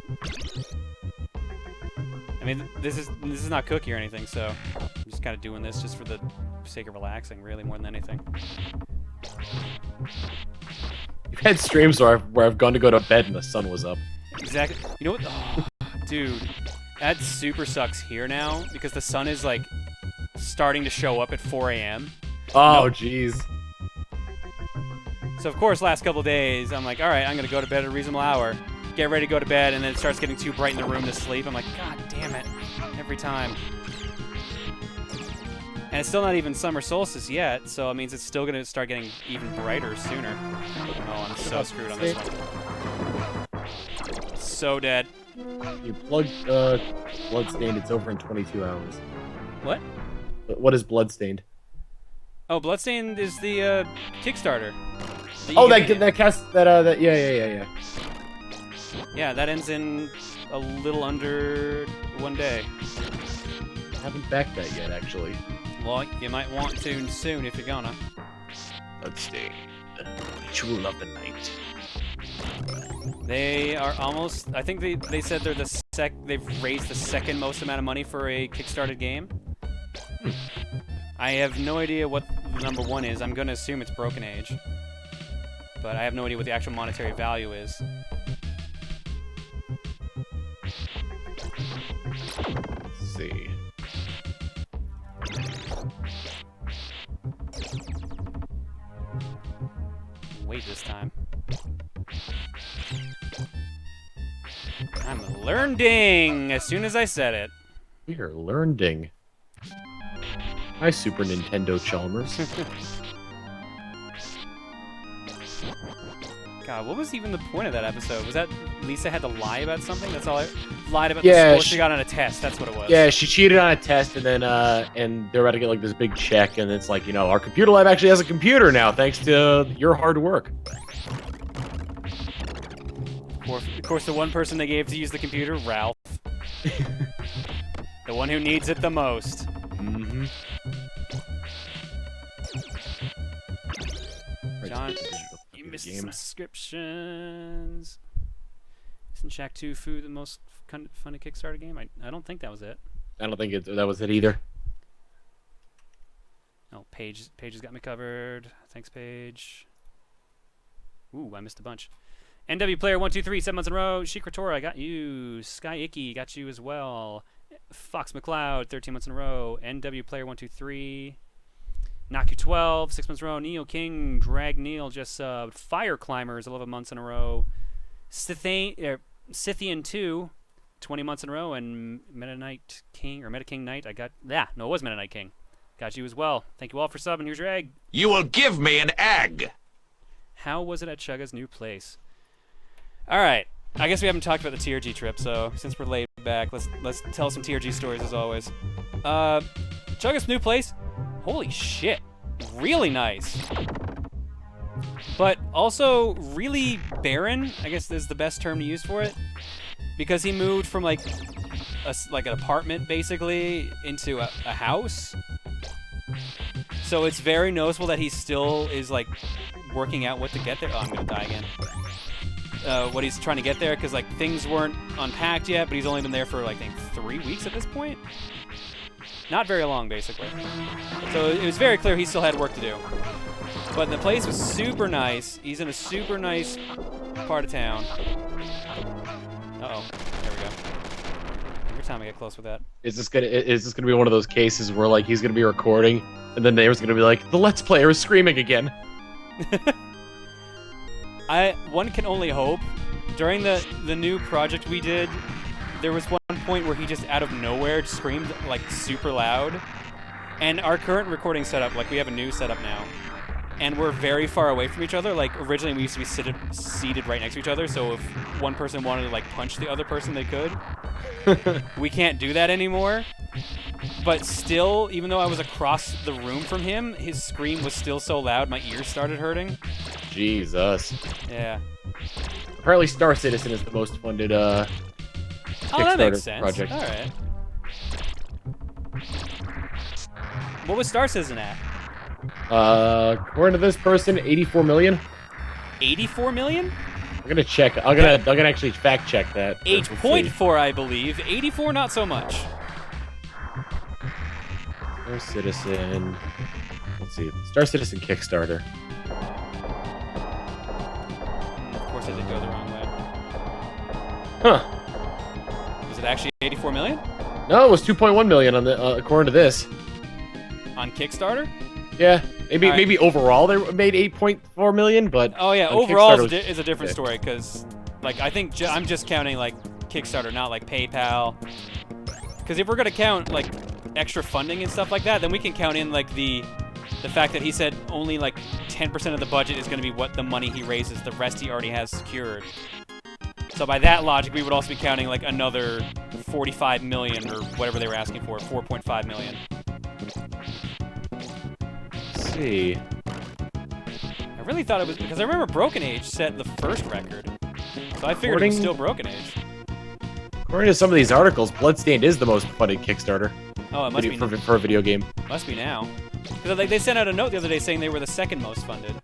I mean, this is not cookie or anything, so I'm just kind of doing this just for the sake of relaxing, really, more than anything. You've had streams where I've gone to go to bed and the sun was up. Exactly. You know what? Oh, dude, that super sucks here now because the sun is like starting to show up at 4 a.m. Oh, jeez. So of course, last couple of days, I'm like, all right, I'm gonna go to bed at a reasonable hour. Get ready to go to bed, and then it starts getting too bright in the room to sleep. I'm like, God damn it, every time. And it's still not even summer solstice yet, so it means it's still gonna start getting even brighter sooner. Oh, I'm so screwed on this one. So dead. You plugged Bloodstained, it's over in 22 hours. What? What is Bloodstained? Oh, Bloodstained is the Kickstarter. Oh, that cast that yeah. Yeah, that ends in a little under 1 day. I haven't backed that yet, actually. Well, you might want to soon if you're gonna. Bloodstained, Jewel of the Night. They are almost. I think they said they're they've raised the second most amount of money for a Kickstarted game. I have no idea what the number 1 is. I'm gonna assume it's Broken Age, but I have no idea what the actual monetary value is. Let's see. Wait this time. I'm learning as soon as I said it. We are learning. Hi, Super Nintendo Chalmers. God, what was even the point of that episode? Was that Lisa had to lie about something? That's all I lied about. Yeah, the score she got on a test. That's what it was. Yeah, she cheated on a test, and then and they're about to get like this big check, and it's like, you know, our computer lab actually has a computer now, thanks to your hard work. Of course, the one person they gave to use the computer, Ralph. The one who needs it the most. Mm-hmm. John, you missed some subscriptions. Isn't Shack 2 Food the most funny Kickstarter game? I don't think that was it. I don't think that was it either. Oh, Paige has got me covered. Thanks, Paige. Ooh, I missed a bunch. NW Player 123, 7 months in a row. Shikra I got you. Sky Icky got you as well. Fox McLeod, 13 months in a row. NW Player 123. Naku 12, 6 months in a row. Neo King, Drag Neil just subbed. Fire Climbers, 11 months in a row. Scythian 2, 20 months in a row. And Meta Knight King, or Meta King Knight, it was Meta Knight King. Got you as well. Thank you all for subbing. Here's your egg. You will give me an egg. How was it at Chugga's new place? All right. I guess we haven't talked about the TRG trip, so since we're laid back, let's tell some TRG stories as always. Chugga's new place. Holy shit. Really nice. But also really barren, I guess is the best term to use for it. Because he moved from like an apartment basically into a house. So it's very noticeable that he still is like working out what to get there. Oh, I'm gonna die again. What he's trying to get there, because like things weren't unpacked yet, but he's only been there for like I think 3 weeks at this point. Not very long, basically. So it was very clear he still had work to do. But the place was super nice. He's in a super nice part of town. Uh-oh. There we go. Every time I get close with that. Is this gonna be one of those cases where like he's gonna be recording and then neighbor's gonna be like, the Let's Player is screaming again? One can only hope. During the new project we did, there was one point where he just out of nowhere screamed like super loud. And our current recording setup, like we have a new setup now, and we're very far away from each other. Like originally we used to be seated right next to each other, so if one person wanted to like punch the other person, they could. We can't do that anymore. But still, even though I was across the room from him, his scream was still so loud my ears started hurting. Jesus. Yeah. Apparently Star Citizen is the most funded Oh, that makes Kickstarter sense. project. All right. What was Star Citizen at? According to this person, 84 million. 84 million? I'm gonna check. I'm gonna actually fact check that. 8.4, I believe. 84, not so much. Star Citizen. Let's see. Star Citizen Kickstarter. Of course, I did go the wrong way. Huh. Was it actually 84 million? No, it was 2.1 million on the according to this. On Kickstarter? Yeah. Maybe All right. maybe overall they made 8.4 million, but Oh yeah, on overall Kickstarter is a different story because, like, I think I'm just counting like Kickstarter, not like PayPal. Because if we're gonna count like extra funding and stuff like that, then we can count in like the fact that he said only like 10% of the budget is gonna be what the money he raises. The rest he already has secured. So by that logic, we would also be counting like another 45 million or whatever they were asking for, 4.5 million. let's see. I really thought it was because I remember Broken Age set the first record, so I figured it was still Broken Age. According to some of these articles, Bloodstained is the most funded Kickstarter Oh, it must be for a video game. must be now. Because like they sent out a note the other day saying they were the second most funded.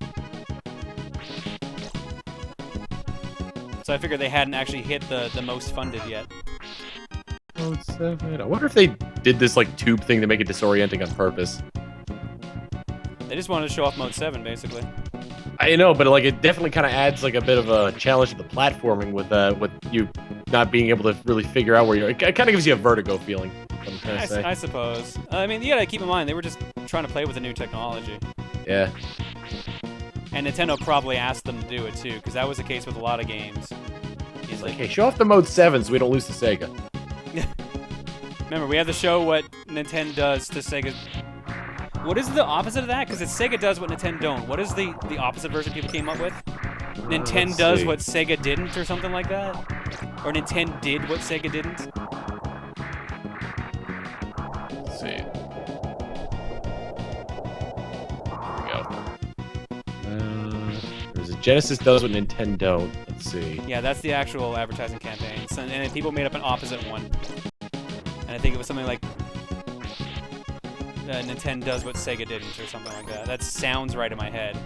So I figured they hadn't actually hit the most funded yet. Mode 7. I wonder if they did this like tube thing to make it disorienting on purpose. They just wanted to show off Mode 7, basically. I know, but like it definitely kind of adds like a bit of a challenge to the platforming with you not being able to really figure out where you're. It kind of gives you a vertigo feeling. I'm trying to say. I suppose. I mean, you gotta keep in mind, they were just trying to play with the new technology. Yeah. And Nintendo probably asked them to do it, too, because that was the case with a lot of games. He's like, Okay, show off the Mode 7 so we don't lose to Sega. remember, we have to show what Nintendo does to Sega. What is the opposite of that? Because it's Sega does what Nintendo don't. What is the opposite version people came up with? Nintendo does what Sega didn't, or something like that? Or Nintendo did what Sega didn't? Let's see. There we go. There's a Genesis does what Nintendo don't. Let's see. Yeah, that's the actual advertising campaign. So, and then people made up an opposite one. And I think it was something like Nintendo does what Sega didn't, or something like that. That sounds right in my head.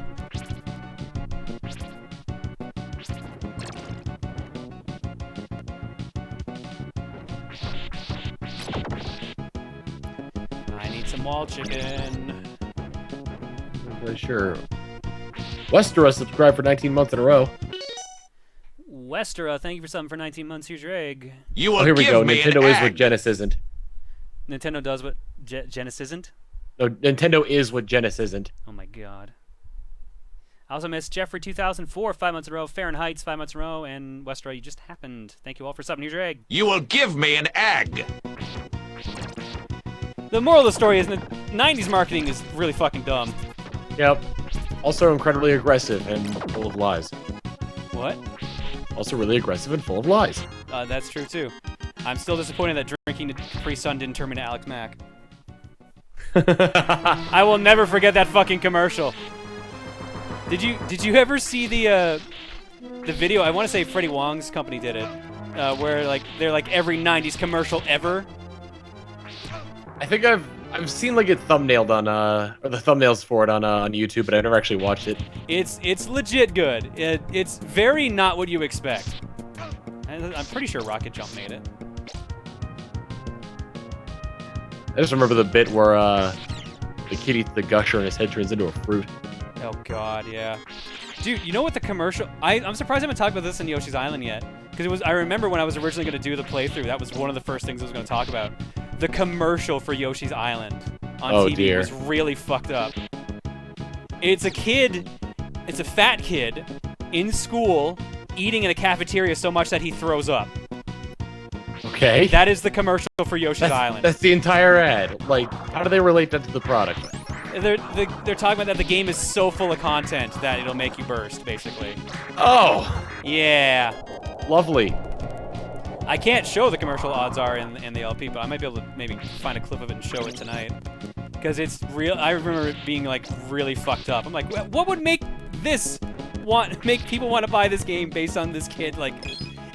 I need some wall chicken. I'm pretty sure. Westeros subscribed for 19 months in a row. Westera, thank you for something for 19 months. Here's your egg. You will Oh, here we give go. me Nintendo an is what egg. Genesis isn't. Nintendo does what Genesis isn't? No, Nintendo is what Genesis isn't. Oh my god. I also missed Jeffrey 2004, 5 months in a row, Fahrenheit's 5 months in a row, and Westera, you just happened. Thank you all for something. Here's your egg. You will give me an egg. The moral of the story is that 90s marketing is really fucking dumb. Yep. Also incredibly aggressive and full of lies. What? Also really aggressive and full of lies. That's true too. I'm still disappointed that drinking the Capri Sun didn't turn me into Alex Mack. I will never forget that fucking commercial. Did you ever see the video? I want to say Freddie Wong's company did it, where like they're like every '90s commercial ever. I think I've seen like it thumbnailed on or the thumbnails for it on YouTube, but I've never actually watched it. It's legit good. It's very not what you expect. I'm pretty sure Rocket Jump made it. I just remember the bit where the kid eats the gusher and his head turns into a fruit. Oh god, yeah. Dude, you know what the commercial... I'm surprised I haven't talked about this in Yoshi's Island yet. Because I remember when I was originally going to do the playthrough, that was one of the first things I was going to talk about. The commercial for Yoshi's Island on TV was really fucked up. It's a kid, it's a fat kid, in school, eating in a cafeteria so much that he throws up. Okay. That is the commercial for Yoshi's Island. That's the entire ad. Like, how do they relate that to the product? They're talking about that the game is so full of content that it'll make you burst, basically. Oh! Yeah. Lovely. I can't show the commercial, odds are, in the LP, but I might be able to maybe find a clip of it and show it tonight. Because it's real. I remember it being, like, really fucked up. I'm like, what would make people want to buy this game based on this kid? Like,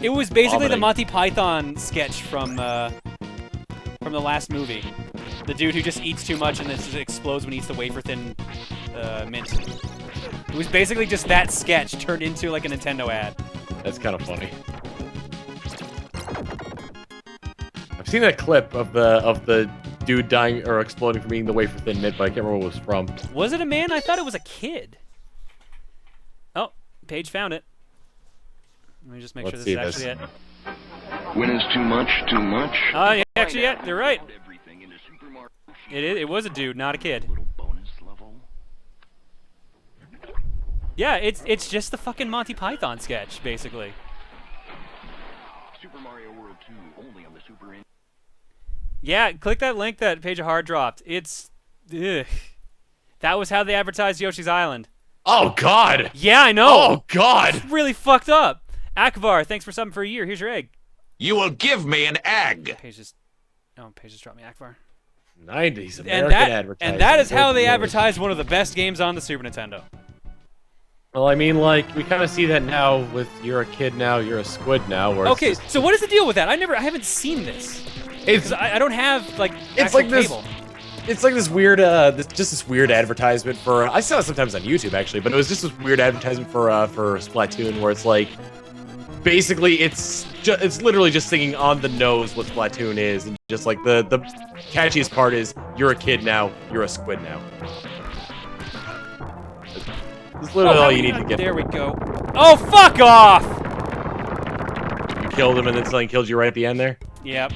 it was basically the Monty Python sketch from the last movie. The dude who just eats too much and then just explodes when he eats the wafer-thin mint. It was basically just that sketch turned into, like, a Nintendo ad. That's kind of funny. I've seen that clip of the dude dying or exploding from eating the wafer-thin mint, but I can't remember what it was from. Was it a man? I thought it was a kid. Oh, Paige found it. Let me just make sure this is actually it. When is too much, too much? Yeah, actually, yeah, you're right. It was a dude, not a kid. Yeah, it's just the fucking Monty Python sketch, basically. Super Mario World 2 only on the Super In. Yeah, click that link that Page of Hard dropped. It's... Ugh. That was how they advertised Yoshi's Island. Oh, God! Yeah, I know! Oh, God! It's really fucked up. Akbar, thanks for subbing for a year. Here's your egg. You will give me an egg. Page just dropped me Akbar. 90s American advertising. And that is how they advertise one of the best games on the Super Nintendo. Well, I mean, like, we kind of see that now with You're a Kid Now, You're a Squid Now. Where okay, so what is the deal with that? I haven't seen this. Because I don't have, like, it's like cable. It's like this weird, this weird advertisement for. I saw it sometimes on YouTube actually, but it was just this weird advertisement for Splatoon, where it's like, basically, it's literally just singing on the nose what Splatoon is, and just like the catchiest part is You're a Kid Now, You're a Squid Now. That's literally all you need to get. There we go. Oh, fuck off! You killed him, and then something killed you right at the end there. Yep.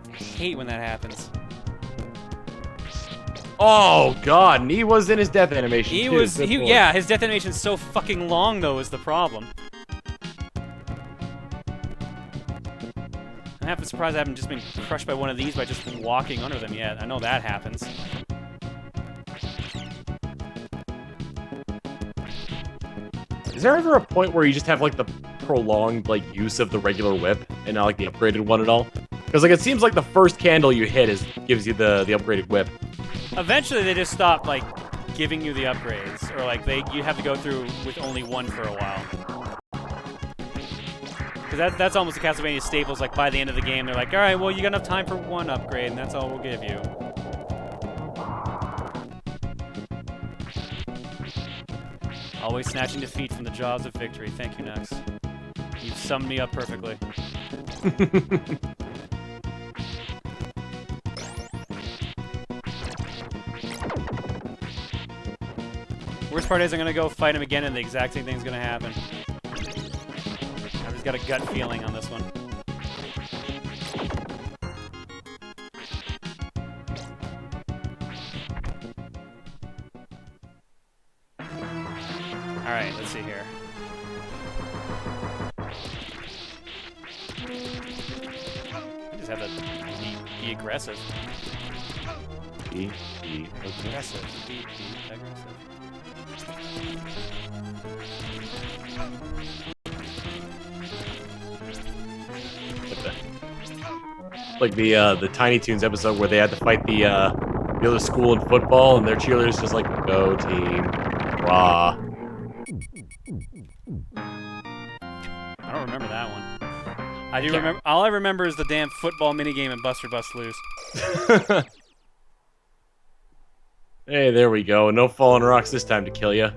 I hate when that happens. Oh God, and he was in his death animation. Yeah, his death animation's so fucking long though is the problem. I'm half surprised I haven't just been crushed by one of these by just walking under them yet. I know that happens. Is there ever a point where you just have like the prolonged like use of the regular whip and not like the upgraded one at all? Because like it seems like the first candle you hit gives you the upgraded whip. Eventually they just stop like giving you the upgrades, or like you have to go through with only one for a while. Because that's almost the Castlevania staples. Like by the end of the game, they're like, all right, well you got enough time for one upgrade, and that's all we'll give you. Always snatching defeat from the jaws of victory. Thank you, Nux. You've summed me up perfectly. Worst part is I'm gonna go fight him again and the exact same thing's gonna happen. I've just got a gut feeling on this one. Alright, let's see here. I just have to be aggressive. B, B. Okay. Aggressive. Be aggressive. Like the Tiny Toons episode where they had to fight the other school in football, and their cheerleaders just like, go team, rah. I don't remember that one. I do remember. All I remember is the damn football minigame in Buster Bust Loose. Hey, there we go. No falling rocks this time to kill you.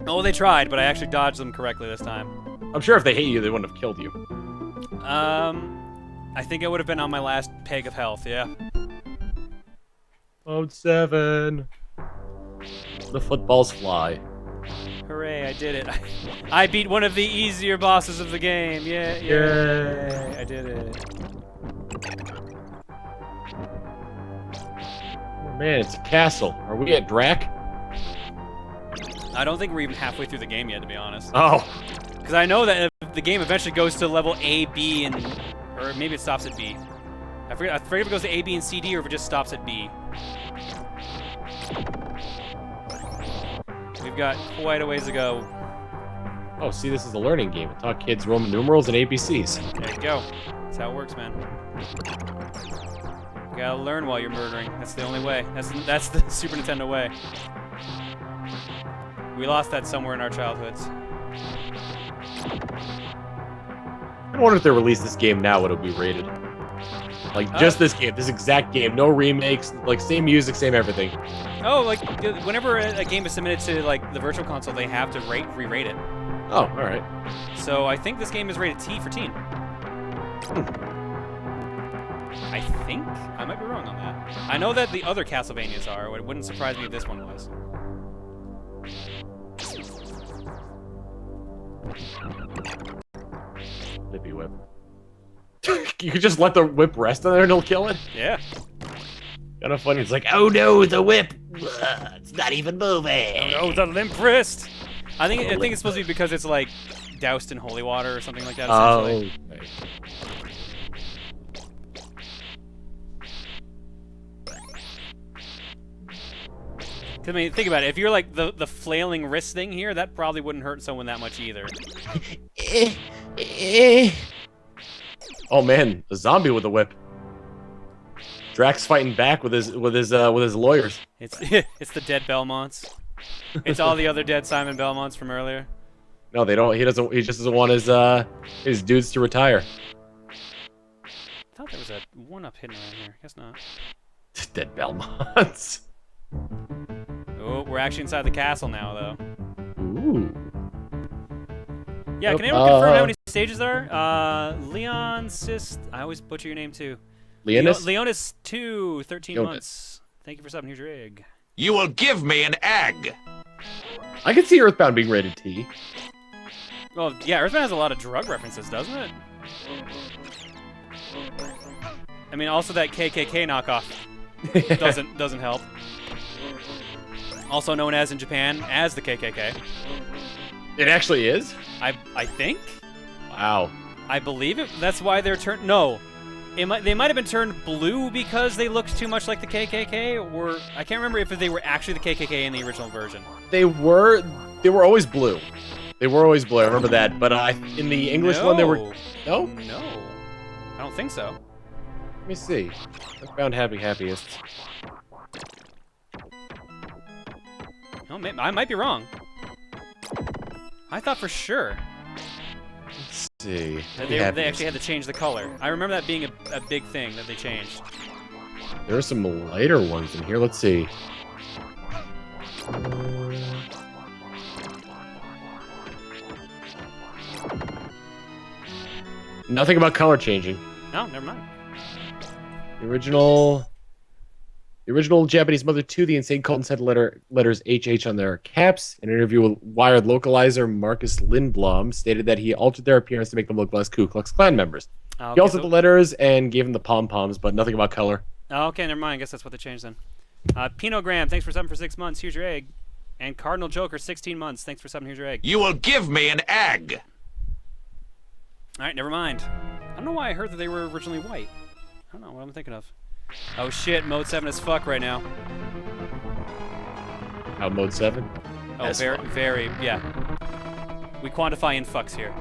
Oh, they tried, but I actually dodged them correctly this time. I'm sure if they hit you, they wouldn't have killed you. I think I would have been on my last peg of health. Yeah. Mode 7. The footballs fly. Hooray! I did it. I beat one of the easier bosses of the game. Yeah, yeah. I did it. Oh, man, it's a castle. Are we at Drac? I don't think we're even halfway through the game yet, to be honest. Oh. Because I know that the game eventually goes to level A, B, and... Or maybe it stops at B. I forget if it goes to A, B, and C, D, or if it just stops at B. We've got quite a ways to go. Oh, see, this is a learning game. It taught kids Roman numerals and ABCs. There you go. That's how it works, man. You gotta learn while you're murdering. That's the only way. That's the Super Nintendo way. We lost that somewhere in our childhoods. I wonder if they release this game now, would it be rated? Like, just this game, this exact game, no remakes, like, same music, same everything. Oh, like, whenever a game is submitted to, like, the Virtual Console, they have to re-rate it. Oh, alright. So I think this game is rated T for teen. I think? I might be wrong on that. I know that the other Castlevanias are. It wouldn't surprise me if this one was. Lippy whip. You could just let the whip rest on there and it'll kill it? Yeah. Kinda funny. It's like, oh no, the whip! It's not even moving! Oh, the limp wrist! I think it's supposed to be because it's, like, doused in holy water or something like that, essentially. Oh, okay. I mean, think about it. If you're like the flailing wrist thing here, that probably wouldn't hurt someone that much either. Oh man, a zombie with a whip. Drax fighting back with his lawyers. It's it's the dead Belmonts. It's all the other dead Simon Belmonts from earlier. No, they don't. He doesn't. He just doesn't want his dudes to retire. I thought there was a one-up hidden around here. Guess not. Dead Belmonts. Oh, we're actually inside the castle now, though. Ooh. Yeah, Nope. can anyone confirm how many stages there are? Leon Sist. I always butcher your name too. Leonis? Leonis 2, 13 Leonis. months. Thank you for subbing. Here's your egg. You will give me an egg. I can see Earthbound being rated T. Well, yeah, Earthbound has a lot of drug references, doesn't it? I mean, also that KKK knockoff doesn't help. Also known as in Japan as the KKK. It actually is? I think. Wow. I believe it. That's why they're turned. No, they might have been turned blue because they looked too much like the KKK, or I can't remember if they were actually the KKK in the original version. They were always blue. They were always blue. I remember that. But in the English one, they were. No. No. I don't think so. Let me see. Earthbound happiest. No, I might be wrong. I thought for sure Let's see. that they actually had to change the color. I remember that being a big thing that they changed. There are some lighter ones in here. Let's see. Nothing about color changing. No, never mind. The original Japanese Mother 2, the Insane Cult said letters HH on their caps. In an interview with Wired localizer Marcus Lindblom stated that he altered their appearance to make them look less Ku Klux Klan members. Okay, He altered the letters and gave them the pom-poms, but nothing about color. Okay, never mind. I guess that's what they changed then. Pinogram, thanks for subbing for 6 months. Here's your egg. And Cardinal Joker, 16 months. Thanks for subbing. Here's your egg. You will give me an egg. All right, never mind. I don't know why I heard that they were originally white. I don't know what I'm thinking of. Oh shit, mode 7 is fuck right now. How mode 7? Oh, As very, fuck. very, yeah. We quantify influx here.